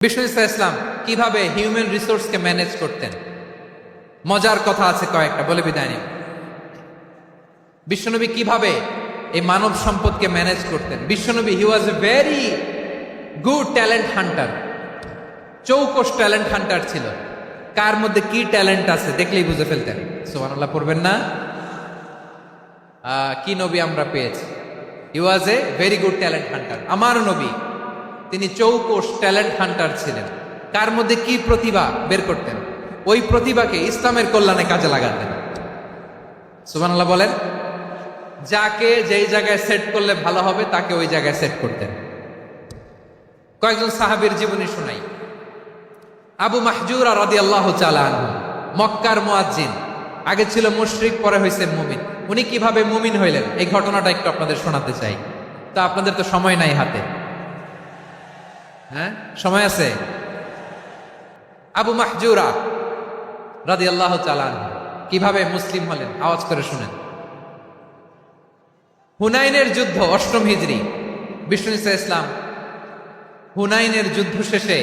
বিষ্ণু ইসলাম কিভাবে human রিসোর্সকে manage করতেন? মজার কথা আছে কয়েকটা, বলে বিদায় নিন। বিশ্বনবী কিভাবে এই মানব সম্পদকে ম্যানেজ করতেন? বিশ্বনবী he was a very good talent hunter, চৌকস ট্যালেন্ট হান্টার ছিল। কার মধ্যে কি ট্যালেন্ট আছে দেখলেই বুঝে ফেলতেন। সুবহানাল্লাহ পড়বেন না? কি নবী আমরা পেয়েছি! He was a very good talent hunter. আমার নবী তিনি চৌকস ট্যালেন্ট হান্টার ছিলেন। কার মধ্যে কি প্রতিভা বের করতেন, ওই প্রতিভাকে ইসলামের কল্যাণে কাজে লাগাতেন। সুবহানাল্লাহ বলেন। যাকে যেই জায়গায় সেট করলে ভালো হবে তাকে ওই জায়গায় সেট করতেন। কয়েকজন সাহাবীর জীবনী শোনাই। আবু মাহজুরা রাদিয়াল্লাহু তাআলা আনহু, মক্কার মুয়াজ্জিন, আগে ছিল মুশরিক, পরে হইছেন মুমিন। উনি কিভাবে মুমিন হইলেন এই ঘটনাটা একটু আপনাদের শোনাতে চাই। তা আপনাদের তো সময় নাই হাতে, হ্যাঁ সময় আছে? আবু মাহজুরা রাদিয়াল্লাহু তাআলা আনহু কিভাবে মুসলিম হলেন আওয়াজ করে শুনেন। হুনাইনের যুদ্ধ, অষ্টম হিজরি, বিষ্ণু ইসলাম হুনাইনের যুদ্ধ শেষে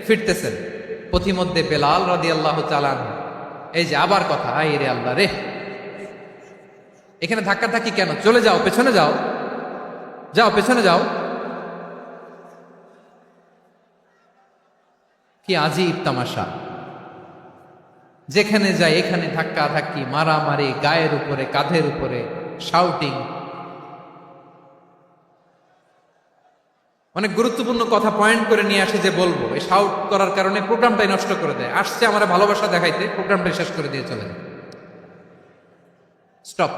ফিরতেছেন। পথিমধ্যে বেলাল রাদিয়াল্লাহু তাআলা আনহু, এই যে আবার কথা, আই রে আল্লাহ রে, এখানে ধাক্কাধাক্কি কেন? চলে যাও, পেছনে যাও, যাও পেছনে যাও। কি আজীব তামাশা! যেখানে যায় এখানে ধাক্কা ধাক্কি, মারামারি, গায়ের উপরে, কাঁধের উপরে, শাউটিং। অনেক গুরুত্বপূর্ণ কথা পয়েন্ট করে নিয়ে আসে যে বলবো, এই শাউট করার কারণে প্রোগ্রামটাই নষ্ট করে দেয়। আসছে আমার ভালোবাসা দেখাইতে, প্রোগ্রামটাই শেষ করে দিয়ে চলে যায়। স্টপ,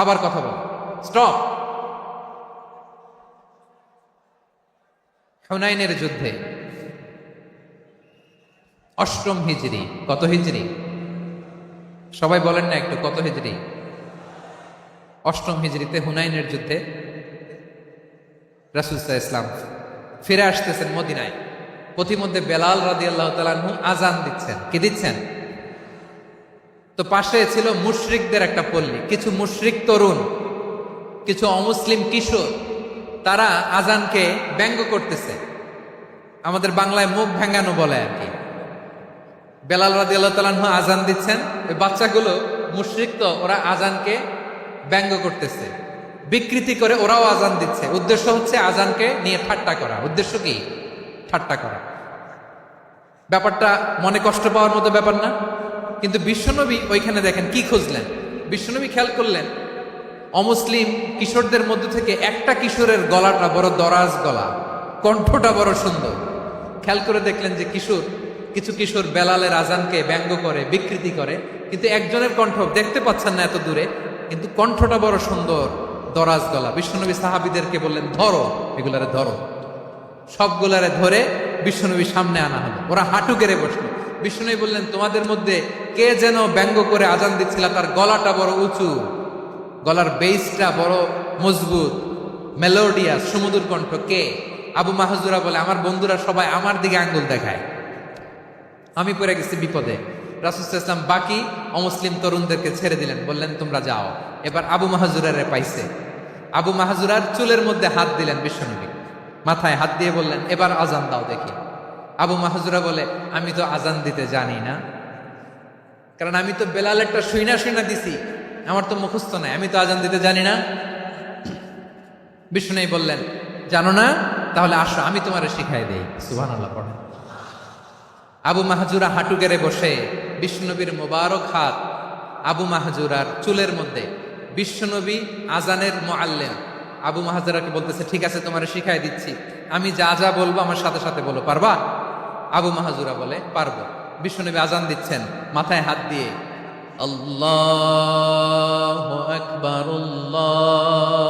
আবার কথা বল, স্টপ। হুনাইনের যুদ্ধে, অষ্টম হিজরি, কত হিজরি সবাই বলেন না একটু, কত হিজরি? অষ্টম হিজরিতে হুনাইনের যুদ্ধে রাসূল সাল্লাল্লাহু আলাইহি ওয়াসাল্লাম ফিরে আসতেছেন মদিনায়। পথিমধ্যে বেলাল রাদিয়াল্লাহু তাআলা আনহু আজান দিচ্ছেন। কি দিচ্ছেন? তো পাশে ছিল মুশরিকদের একটা পল্লী, কিছু মুশরিক তরুণ, কিছু অমুসলিম কিশোর, তারা আজানকে ব্যঙ্গ করতেছে। আমাদের বাংলায় মুখ ভেঙ্গানো বলে আর কি। বেলাল রাদিয়াল্লাহু তাআলা আনহু আজান দিচ্ছেন, ওই বাচ্চাগুলো মুশরিক, তো ওরা আজানকে ব্যঙ্গ করতেছে, বিকৃতি করে ওরাও আজান দিচ্ছে। উদ্দেশ্য হচ্ছে আজানকে নিয়ে ঠাট্টা করা। উদ্দেশ্য কি? ঠাট্টা করা। ব্যাপারটা মনে কষ্ট পাওয়ার মতো ব্যাপার না? কিন্তু বিশ্বনবী ওইখানে দেখেন কি খুঁজলেন। বিশ্বনবী খেয়াল করলেন অমুসলিম কিশোরদের মধ্য থেকে একটা কিশোরের গলাটা বড় দরাজ গলা, কণ্ঠটা বড় সুন্দর। খেয়াল করে দেখলেন যে কিছু কিশোর বেলালের আজানকে ব্যঙ্গ করে, বিকৃতি করে, কিন্তু একজনের কণ্ঠ দেখতে পাচ্ছেন না এত দূরে, কিন্তু কণ্ঠটা বড় সুন্দর, দরাজ গলা। বিশ্বনবী সাহাবীদেরকে বললেন, ধরো এগুলারে, ধরো। সবগুলারে ধরে বিশ্বনবী সামনে আনা হলো। ওরা হাঁটু গেড়ে বসলো। বিশ্বনবী বললেন, তোমাদের মধ্যে কে যেন ব্যঙ্গ করে আজান দিচ্ছিল, তার গলাটা বড় উঁচু, গলার বেসটা বড় মজবুত, মেলোডিয়াস, সুমধুর কণ্ঠ। কে? আবু মাহজুরা বলে, আমার বন্ধুরা সবাই আমার দিকে আঙ্গুল দেখায়, আমি পড়ে গেছি বিপদে। রাসূল সাল্লাল্লাহু আলাইহি ওয়াসাল্লাম বাকি অমুসলিম তরুণদেরকে ছেড়ে দিলেন, বললেন তোমরা যাও। এবার আবু মাহজুরারে পাইছে। আবু মাহজুরার চুলের মধ্যে হাত দিলেন বিশ্বনবী, মাথায় হাত দিয়ে বললেন, এবার আজান দাও দেখি। আবু মাহজুরা বলে, আমি তো আজান দিতে জানি না, কারণ আমি তো বেলালেরটা শুইনা দিছি, আমার তো মুখস্থ নাই, আমি তো আজান দিতে জানি না। বিষ্ণু বললেন, জানো না? তাহলে আসো আমি তোমারে শিখাই দেই। সুবহানাল্লাহ পড়েন। আবু মাহজুরা হাঁটু গেড়ে বসে, বিশ্বনবীর মোবারক হাত আবু মাহজুরার চুলের মধ্যে। বিশ্বনবী আজানের মুআল্লিম আবু মাহজুরাকে বলতেছে, ঠিক আছে তোমারে শিখাই দিচ্ছি, আমি যা যা বলবো আমার সাথে সাথে বলো, পারবা? আবু মাহজুরা বলে, পারবো। বিশ্বনবী আজান দিচ্ছেন মাথায় হাত দিয়ে, আল্লাহু আকবার, আল্লাহু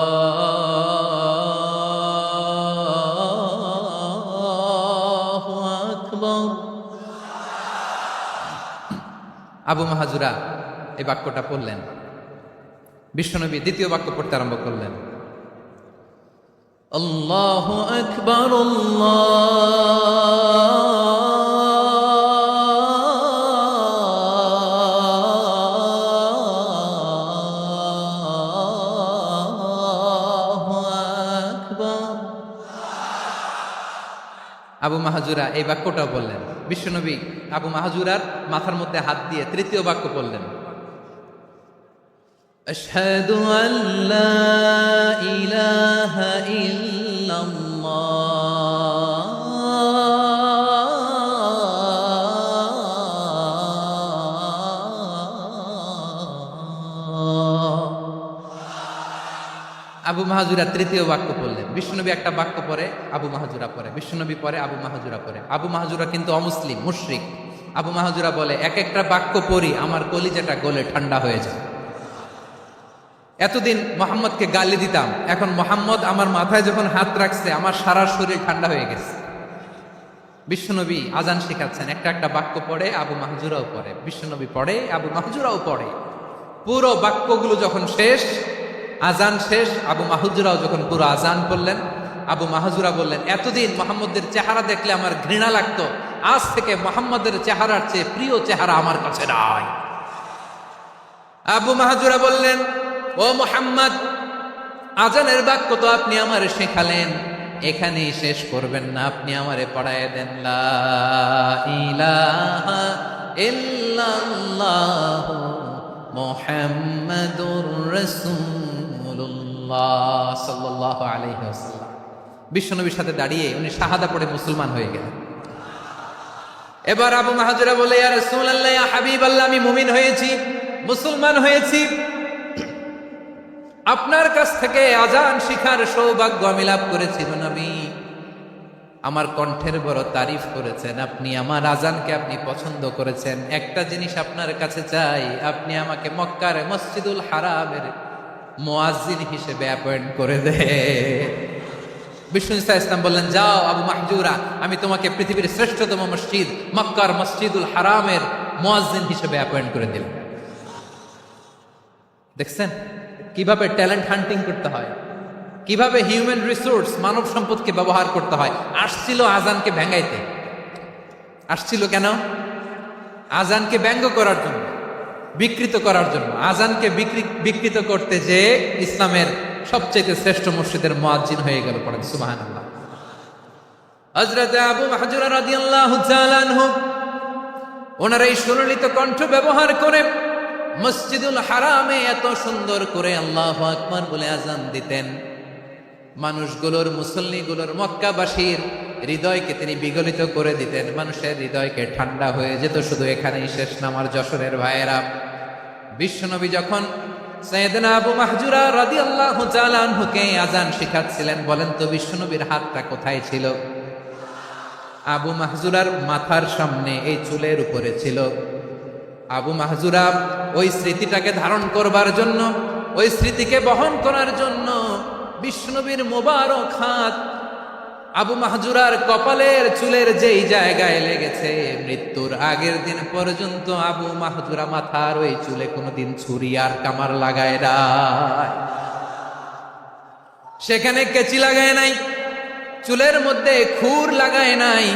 আকবার। আবু মাহজুরা এই বাক্যটা পড়লেন। বিশ্বনবী দ্বিতীয় বাক্য পড়তে আরম্ভ করলেন, আল্লাহু আকবার, আল্লাহু আকবার। আবু মাহাজুরা এই বাক্যটাও বললেন। বিশ্বনবী আবু মাহাজুরার মাথার মধ্যে হাত দিয়ে তৃতীয় বাক্য বললেন, আশহাদু আল্লা ইলাহা ইল্লাল্লাহ। আবু মাহাজুরা তৃতীয় বাক্য বললেন। বিশ্বনবী একটা বাক্য পরে আবু মাহাজুরা পরে, বিশ্বনবী পরে আবু মাহাজুরা পরে। আবু মাহাজুরা কিন্তু অমুসলিম, মুশরিক। আবু মাহাজুরা বলে, এক একটা বাক্য পড়ি আমার কলিজাটা গলে ঠান্ডা হয়ে যায়। এতদিন মোহাম্মদকে গালি দিতাম, এখন মোহাম্মদ আমার মাথায় যখন হাত রাখছে আমার সারা শরীর ঠান্ডা হয়ে গেছে। বিশ্বনবী আজান শেখাচ্ছেন, একটা একটা বাক্য পড়ে আবু মাহাজুরাও পড়ে, বিশ্বনবী পড়ে আবু মাহাজুরাও পড়ে। পুরো বাক্যগুলো যখন শেষ, আজান শেষ, আবু মাহাজুরাও যখন পুরো আজান পড়লেন, আবু মাহাজুরা বললেন, এতদিন মোহাম্মদের চেহারা দেখলে আমার ঘৃণা লাগতো, আজ থেকে মোহাম্মদের চেহারার চেয়ে প্রিয় চেহারা আমার কাছে নাই। আবু মাহাজুরা বললেন, ও মুহাম্মদ, আজানের বাক্য তো আপনি আমারে শেখালেন, এখানেই শেষ করবেন না, আপনি আমারে পড়ায় দেন লা ইলাহা ইল্লাল্লাহ মুহাম্মাদুর রাসূলুল্লাহ সাল্লাল্লাহু আলাইহি ওয়াসাল্লাম। বিশ্বনবীর সাথে দাঁড়িয়ে উনি শাহাদা পড়ে মুসলমান হয়ে গেলেন। এবার আবু মাহাজুরা বলে, ইয়া রাসূলুল্লাহ, ইয়া হাবিবাল্লাহ, আমি মুমিন হয়েছি, মুসলমান হয়েছি, আপনার কাছ থেকে আজান শিখার সৌভাগ্য আমি লাভ করেছি। নবী আমার কণ্ঠের বড় তারিফ করেছেন, আপনি আমার আজানকে আপনি পছন্দ করেছেন। একটা জিনিস আপনার কাছে চাই, আপনি আমাকে মক্কার মসজিদুল হারামের মুয়াজ্জিন হিসেবে অ্যাপয়েন্ট করে দেন। বিষ্ণু ইসলাম বললেন, যাও আবু মাহজুরা, আমি তোমাকে পৃথিবীর শ্রেষ্ঠতম মসজিদ মক্কার মসজিদুল হারামের মুয়াজ্জিন হিসেবে অ্যাপয়েন্ট করে দিলেন। দেখছেন কিভাবে ট্যালেন্ট হান্টিং করতে হয়, কিভাবে হিউম্যান রিসোর্স মানব সম্পদকে ব্যবহার করতে হয়। আসছিল আজানকে ভেঙাইতে, আসছিল কেন? আজানকে ব্যঙ্গ করার জন্য, বিকৃত করার জন্য। আজানকে বিকৃত করতে যে ইসলামের সবচেয়ে শ্রেষ্ঠ মসজিদের মুয়াজ্জিন হয়ে গেল। পড়েন সুবহানাল্লাহ। হযরত আবু মাহজুরা রাদিয়াল্লাহু তাআলা আনহু ওনার এই সুললিত কণ্ঠ ব্যবহার করে মসজিদুল হারামে এত সুন্দর করে আল্লাহু আকবার বলে আজান দিতেন, মানুষগুলোর, মুসল্লিগুলোর, মক্কাবাসীর হৃদয়কে তিনি বিগলিত করে দিতেন, মানুষের হৃদয়কে ঠান্ডা হয়ে যেত। শুধু এখানেই শেষ না আমার যশোরের ভাইয়েরা, বিশ্বনবী যখন সাইয়েদনা আবু মাহজুরা রাদিয়াল্লাহু তাআলা আনহুকে আজান শিখাচ্ছিলেন, বলেন তো বিশ্বনবীর হাতটা কোথায় ছিল? আবু মাহজুরার মাথার সামনে, এই চুলের উপরে ছিল। আবু মাহজুরা ওই স্মৃতিটাকে ধারণ করবার জন্য, ওই স্মৃতিকে বহন করার জন্য বিশ্বনবীর মোবারক হাত আবু মাহজুরার কপালের চুলের যেই জায়গায় লেগেছে, মৃত্যুর আগের দিন পর্যন্ত আবু মাহজুরা মাথার ওই চুলে কোনোদিন ছুরি আর কামার লাগায় নাই, সেখানে কেচি লাগায় নাই, চুলের মধ্যে খুর লাগায় নাই।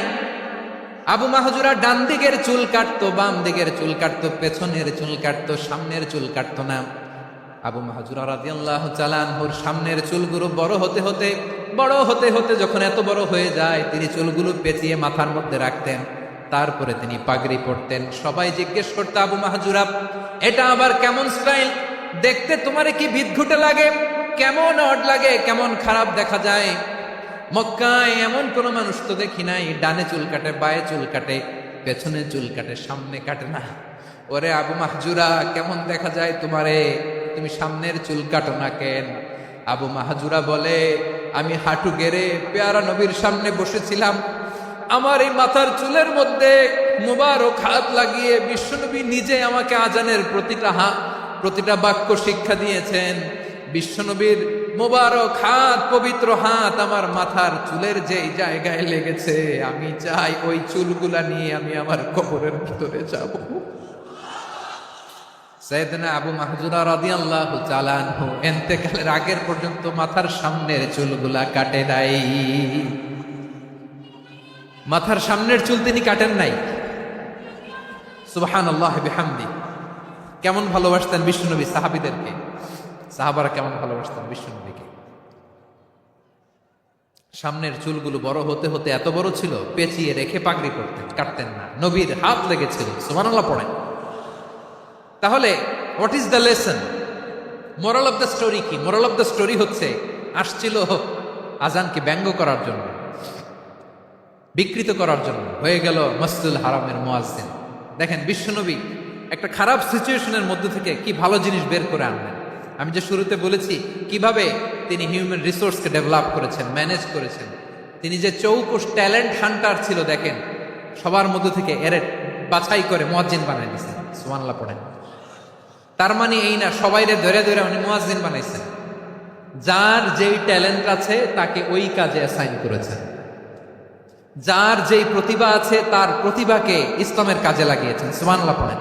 আবু মাহজুরা ডান দিকের চুল কাটতো, বাম দিকের চুল কাটতো, পেছনের চুল কাটতো, সামনের চুল কাটতো না। আবু মাহজুরা রাদিয়াল্লাহু তাআলা আনহুর সামনের চুলগুলো বড় হতে হতে যখন এত বড় হয়ে যায়, তিনি চুলগুলো পেঁচিয়ে মাথার মধ্যে রাখতেন, তারপরে তিনি পাগড়ি পরতেন। সবাই জিজ্ঞেস করতো, আবু মাহজুরা, এটা আবার কেমন স্টাইল? দেখতে তোমারে কি বিদঘুটে লাগে? কেমন অড লাগে, কেমন খারাপ দেখা যায়? মক্কায় এমন কোন মানুষ তো দেখি নাই, ডানে চুল কাটে, বায়ে চুল কাটে, পেছনে চুল কাটে, সামনে কাটে না। ওরে আবু মাহজুরা, কেমন দেখা যায় তোমারে? তুমি সামনের চুল কাটো না কেন? আবু মাহজুরা বলে, আমি হাঁটু গেড়ে পেয়ারা নবীর সামনে বসেছিলাম, আমার এই মাথার চুলের মধ্যে মুবারক হাত লাগিয়ে বিশ্বনবী নিজে আমাকে আজানের প্রতিটা বাক্য শিক্ষা দিয়েছেন। বিশ্বনবীর মোবারক হাত, পবিত্র হাত আমার মাথার চুলের যেই জায়গায় লেগেছে, আমি চাই ওই চুলগুলা নিয়ে আমি আমার কবরের ভিতরে যাব। সাইয়েদনা আবু মাহজুরা রাদিয়াল্লাহু তাআলা আনহু ইন্তেকালের আগের পর্যন্ত মাথার সামনের চুলগুলা কাটে নাই। মাথার সামনের চুল তিনি কাটেন নাই। সুবহানাল্লাহ বিহামদি। কেমন ভালোবাসতেন বিশ্বনবী সাহাবীদেরকে, সাহাবারা কেমন ভালোবাসতেন বিশ্বনবীকে। সামনের চুলগুলো বড় হতে হতে এত বড় ছিল, পেঁচিয়ে রেখে পাগড়ি করতেন, কাটতেন না। নবীর হাত লেগেছিল। সুবহানাল্লাহ পড়েন। তাহলে what is the lesson? Moral of the story কি? মোরাল অফ দ্য স্টোরি হচ্ছে, আসছিল আজানকে ব্যঙ্গ করার জন্য, বিকৃত করার জন্য, হয়ে গেল মসজিদুল হারামের মুয়াজ্জিন। দেখেন বিশ্বনবী একটা খারাপ সিচুয়েশনের মধ্যে থেকে কি ভালো জিনিস বের করে আনলেন। আমি যে শুরুতে বলেছি কিভাবে তিনি হিউম্যান রিসোর্সকে ডেভেলপ করেছেন, ম্যানেজ করেছেন। তিনি যে চৌকুশ ট্যালেন্ট হান্টার ছিল, দেখেন সবার মধ্যে থেকে এরে বাছাই করে মুয়াজ্জিন বানাই দিয়েছেন। সুবহানাল্লাহ পড়েন। তার মানে এই না সবাইরে ধরে ধরে উনি মুয়াজ্জিন বানাইছেন। যার যেই ট্যালেন্ট আছে তাকে ওই কাজে অ্যাসাইন করেছেন। যার যেই প্রতিভা আছে তার প্রতিভাকে ইসলামের কাজে লাগিয়েছেন। সুবহানাল্লাহ পড়েন।